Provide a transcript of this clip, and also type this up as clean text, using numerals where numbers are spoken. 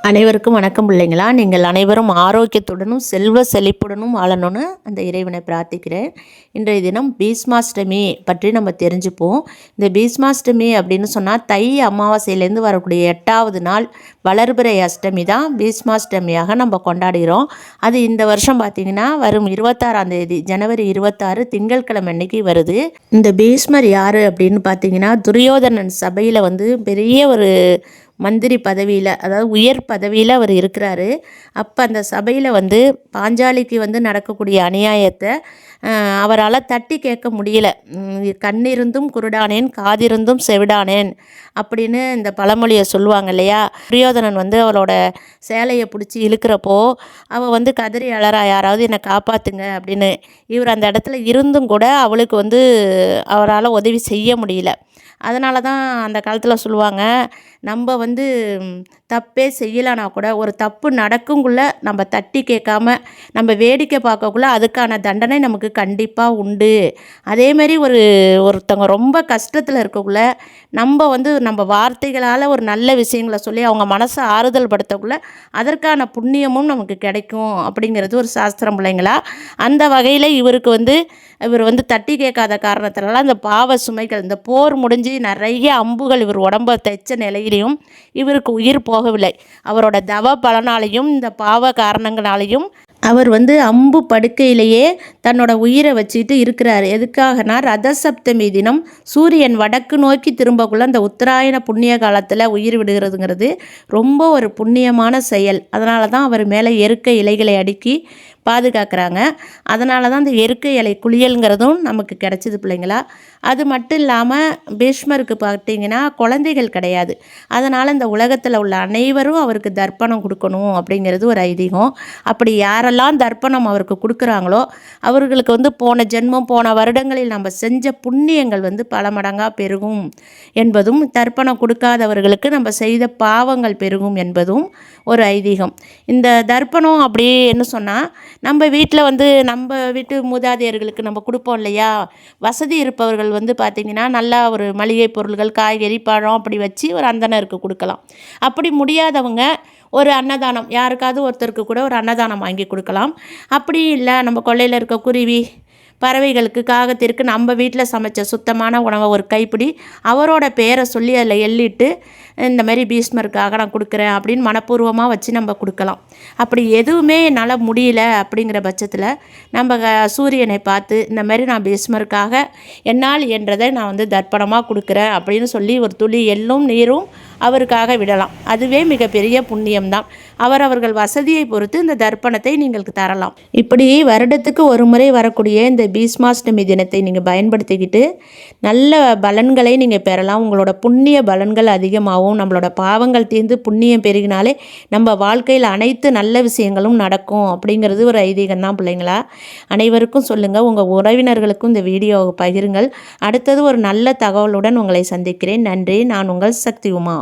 அனைவருக்கும் வணக்கம் பிள்ளைங்களா. நீங்கள் அனைவரும் ஆரோக்கியத்துடனும் செல்வ செழிப்புடனும் வாழணும்னு அந்த இறைவனை பிரார்த்திக்கிறேன். இன்றைய தினம் பீஷ்மாஷ்டமி பற்றி நம்ம தெரிஞ்சுப்போம். இந்த பீஷ்மாஷ்டமி அப்படின்னு சொன்னால் தை அமாவாசையிலேருந்து வரக்கூடிய 8வது நாள் வளர்பிறை அஷ்டமி தான் பீஷ்மாஷ்டமியாக நம்ம கொண்டாடுகிறோம். அது இந்த வருஷம் பார்த்திங்கன்னா வரும் 26ஆம் தேதி ஜனவரி 26 திங்கட்கிழமை அன்னைக்கு வருது. இந்த பீஷ்மர் யார் அப்படின்னு பார்த்தீங்கன்னா துரியோதனன் சபையில் பெரிய ஒரு மந்திரி பதவியில், அதாவது உயர் பதவியில் அவர் இருக்கிறாரு. அப்போ அந்த சபையில் பாஞ்சாலிக்கு நடக்கக்கூடிய அநியாயத்தை அவரால் தட்டி கேட்க முடியல. கண்ணிருந்தும் குருடானேன், காதிருந்தும் செவிடானேன் அப்படின்னு இந்த பழமொழியை சொல்லுவாங்க இல்லையா. துரியோதனன் அவளோட சேலையை பிடிச்சி இழுக்கிறப்போ அவள் கதறி அழறா, யாராவது என்னை காப்பாற்றுங்க அப்படின்னு. இவர் அந்த இடத்துல இருந்தும் கூட அவளுக்கு அவரால் உதவி செய்ய முடியல. அதனால தான் அந்த காலத்தில் சொல்லுவாங்க, நம்ம தப்பே செய்யலைனா கூட ஒரு தப்பு நடக்குங்குள்ளே நம்ம தட்டி கேட்காம நம்ம வேடிக்கை பார்க்கக்குள்ள அதுக்கான தண்டனை நமக்கு கண்டிப்பாக உண்டு. அதேமாரி ஒருத்தவங்க ரொம்ப கஷ்டத்தில் இருக்கக்குள்ள நம்ம நம்ம வார்த்தைகளால் ஒரு நல்ல விஷயங்களை சொல்லி அவங்க மனசை ஆறுதல் படுத்தக்குள்ள அதற்கான புண்ணியமும் நமக்கு கிடைக்கும் அப்படிங்கிறது ஒரு சாஸ்திரம் பிள்ளைங்களா. அந்த வகையில் இவர் தட்டி கேட்காத காரணத்தினால அந்த பாவ சுமைகள், இந்த போர் முடிஞ்சு நிறைய அம்புகள் இவர் உடம்பை தைச்ச நிலையிலையும் இவருக்கு உயிர் போகவில்லை. அவரோட தவ பலனாலையும் இந்த பாவ காரணங்களாலையும் அவர் அம்பு படுக்கையிலேயே தன்னோட உயிரை வச்சுட்டு இருக்கிறார். எதுக்காகனா ரதசப்தமி தினம் சூரியன் வடக்கு நோக்கி திரும்பக்குள்ள அந்த உத்தராயண புண்ணிய காலத்தில் உயிர் விடுகிறதுங்கிறது ரொம்ப ஒரு புண்ணியமான செயல். அதனால தான் அவர் மேலே எருக்க இலைகளை அடுக்கி பாதுகாக்கிறாங்க. அதனால தான் அந்த எருக்கை இலை குளியல்ங்கிறதும் நமக்கு கிடச்சிது பிள்ளைங்களா. அது மட்டும் இல்லாமல் பீஷ்மருக்கு பார்த்திங்கன்னா குழந்தைகள் கிடையாது. அதனால் இந்த உலகத்தில் உள்ள அனைவரும் அவருக்கு தர்ப்பணம் கொடுக்கணும் அப்படிங்கிறது ஒரு ஐதீகம். அப்படி யாரெல்லாம் தர்ப்பணம் அவருக்கு கொடுக்குறாங்களோ அவர்களுக்கு போன ஜென்மம் போன வருடங்களில் நம்ம செஞ்ச புண்ணியங்கள் பல மடங்காக பெருகும் என்பதும், தர்ப்பணம் கொடுக்காதவர்களுக்கு நம்ம செய்த பாவங்கள் பெருகும் என்பதும் ஒரு ஐதீகம். இந்த தர்ப்பணம் அப்படின்னு சொன்னால் நம்ம வீட்டில் நம்ம வீட்டு மூதாதையர்களுக்கு நம்ம கொடுப்போம் இல்லையா. வசதி இருப்பவர்கள் பார்த்திங்கன்னா நல்லா ஒரு மளிகை பொருள்கள், காய்கறி, பழம் அப்படி வச்சு ஒரு அந்தணருக்கு கொடுக்கலாம். அப்படி முடியாதவங்க ஒரு அன்னதானம், யாருக்காவது ஒருத்தருக்கு கூட ஒரு அன்னதானம் வாங்கி கொடுக்கலாம். அப்படி இல்லை நம்ம கொல்லையில் இருக்க குருவி, பறவைகளுக்கு, காகத்திற்கு நம்ம வீட்டில் சமைச்ச சுத்தமான உணவை ஒரு கைப்பிடி அவரோட பேரை சொல்லி அதில் எள்ளிட்டு இந்த மாதிரி பீஷ்மருக்காக நான் கொடுக்குறேன் அப்படின்னு மனப்பூர்வமாக வச்சு நம்ம கொடுக்கலாம். அப்படி எதுவுமே என்னால் முடியல அப்படிங்கிற பட்சத்தில் நம்ம சூரியனை பார்த்து இந்த மாதிரி நான் பீஷ்மருக்காக என்னால் என்றதை நான் தர்ப்பணமாக கொடுக்குறேன் அப்படின்னு சொல்லி ஒரு துளி எள்ளும் நீரும் அவருக்காக விடலாம். அதுவே மிகப்பெரிய புண்ணியம்தான். அவரவர்கள் வசதியை பொறுத்து இந்த தர்ப்பணத்தை நீங்கள் தரலாம். இப்படி வருடத்துக்கு ஒரு முறை வரக்கூடிய இந்த பீஷ்மாஷ்டமி தினத்தை நீங்கள் பயன்படுத்திக்கிட்டு நல்ல பலன்களை நீங்கள் பெறலாம். உங்களோட புண்ணிய பலன்கள் அதிகமாகவும் நம்மளோட பாவங்கள் தீர்ந்து புண்ணியம் பெருகினாலே நம்ம வாழ்க்கையில் அனைத்து நல்ல விஷயங்களும் நடக்கும் அப்படிங்கிறது ஒரு ஐதீகம் தான் பிள்ளைங்களா. அனைவருக்கும் சொல்லுங்கள், உங்கள் உறவினர்களுக்கும் இந்த வீடியோவை பகிருங்கள். அடுத்தது ஒரு நல்ல தகவலுடன் உங்களை சந்திக்கிறேன். நன்றி. நான் உங்கள் சக்தி உமா.